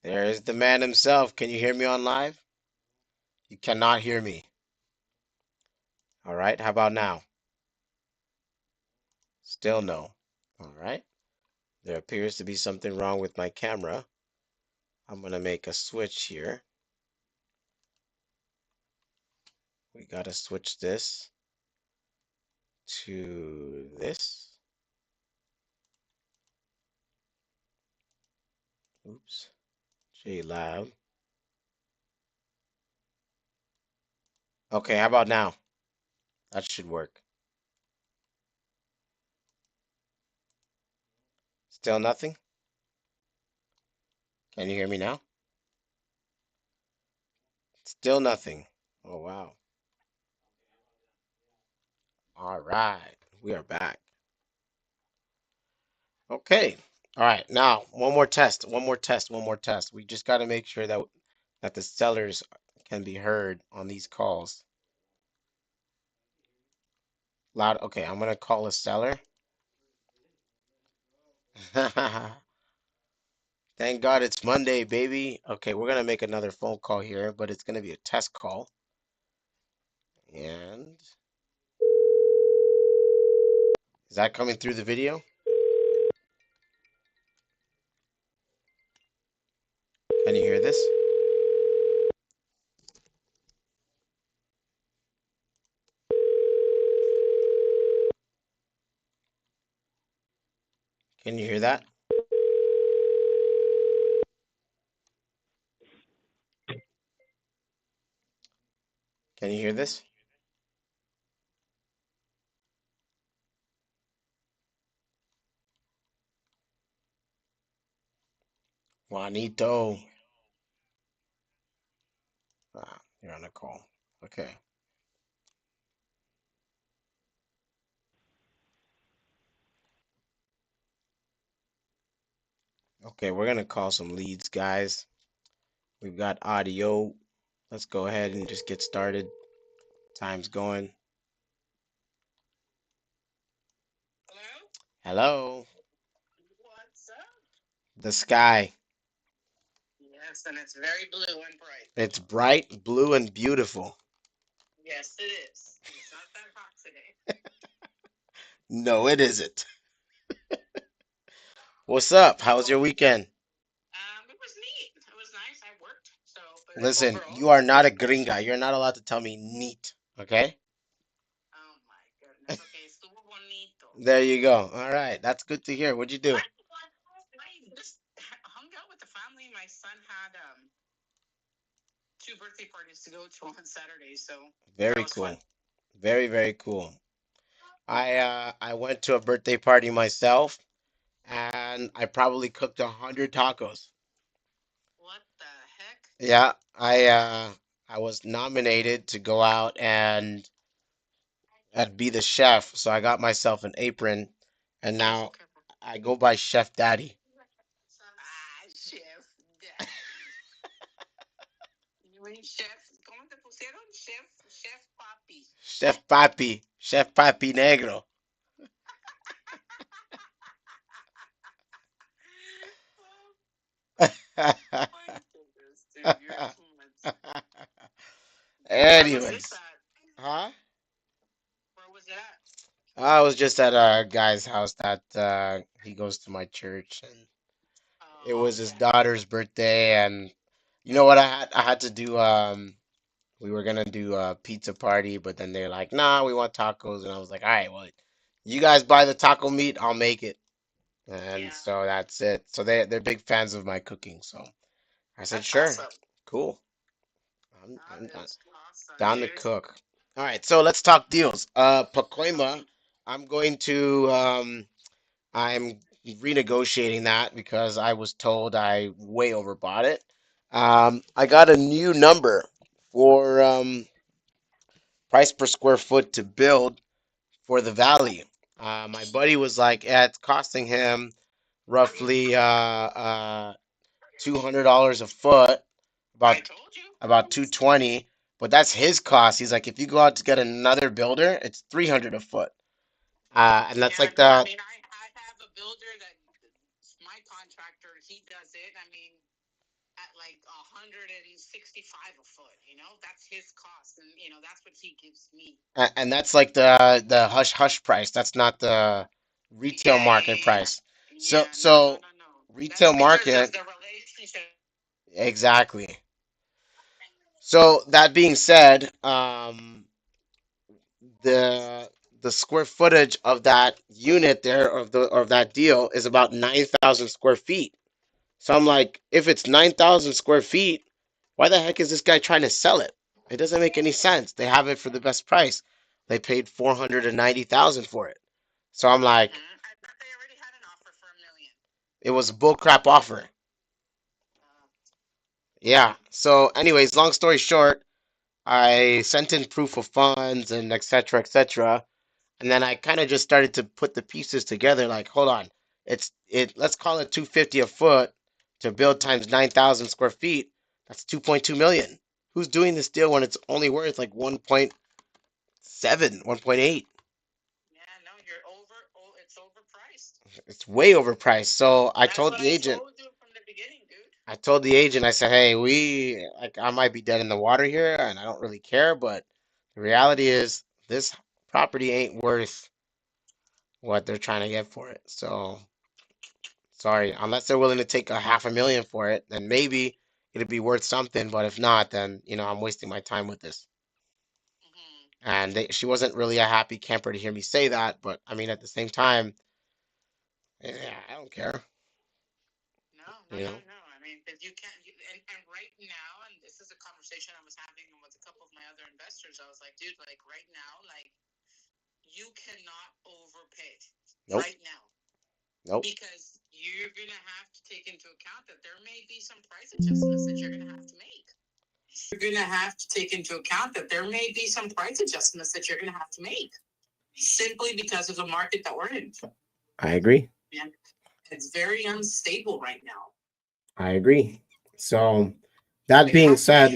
There is the man himself. Can you hear me on live? You cannot hear me. All right, how about now? Still no. All right. There appears to be something wrong with my camera. I'm gonna make a switch here. We gotta switch this to this. Oops. JLab. Okay, how about now? That should work. Still nothing? Can you hear me now? Still nothing. Oh, wow. All right. We are back. Okay. All right. Now, one more test. One more test. One more test. We just got to make sure that the sellers can be heard on these calls. Loud. Okay, I'm gonna call a seller. Thank God it's Monday, baby. Okay, we're gonna make another phone call here, but it's gonna be a test call. And is that coming through the video? Can you hear this? Can you hear that? Can you hear this? Juanito. Ah, you're on a call. Okay. Okay, we're gonna call some leads, guys. We've got audio. Let's go ahead and just get started. Time's going. Hello. The sky. It's bright, blue, and beautiful. No, it isn't. What's up? How was your weekend? Listen, you are not a gringa. You're not allowed to tell me neat, okay? There you go. All right, that's good to hear. What'd you do? Very cool. Very, very cool. I went to a birthday party myself, and I probably cooked 100 tacos. Yeah, I was nominated to go out and be the chef, so I got myself an apron, and now I go by Chef Daddy. Chef Papi Negro. Anyways, huh? I was just at a guy's house that he goes to my church, and it was his daughter's birthday, and you know what I had to do we were gonna do a pizza party, but then they're like, "Nah, we want tacos." And I was like, "All right, well, you guys buy the taco meat, I'll make it." And so that's it. So they're big fans of my cooking, so I said, "Sure, cool. I'm down to cook." All right, so let's talk deals. Pacoima, I'm going to I'm renegotiating that because I was told I way overbought it. I got a new number for price per square foot to build for the valley. My buddy was like, yeah, it's costing him roughly $200 a foot, about 220, but that's his cost. He's like, if you go out to get another builder, it's 300 a foot. And that's like the And that's like the hush hush price. That's not the retail market price. So retail market exactly. So that being said, the the square footage of that unit there of that deal is about 9,000 square feet. So I'm like, if it's 9,000 square feet, why the heck is this guy trying to sell it? It doesn't make any sense. They have it for the best price. They paid 490,000 for it. So I'm like, it was a bullcrap offer. Yeah. So, anyways, long story short, I sent in proof of funds and et cetera, et cetera. And then I kind of just started to put the pieces together. Like, hold on, let's call it 250 a foot to build times 9,000 square feet. That's 2.2 million. Who's doing this deal when it's only worth like 1.7, 1.8? It's way overpriced. So I told the agent, I said, hey, I might be dead in the water here, and I don't really care, but the reality is this property ain't worth what they're trying to get for it. So sorry, unless they're willing to take a half a million for it, then maybe it'd be worth something. But if not, then I'm wasting my time with this. And she wasn't really a happy camper to hear me say that, but I mean, at the same time, yeah, I don't care. You know? Nope. Nope. I agree. I agree. So, that being said,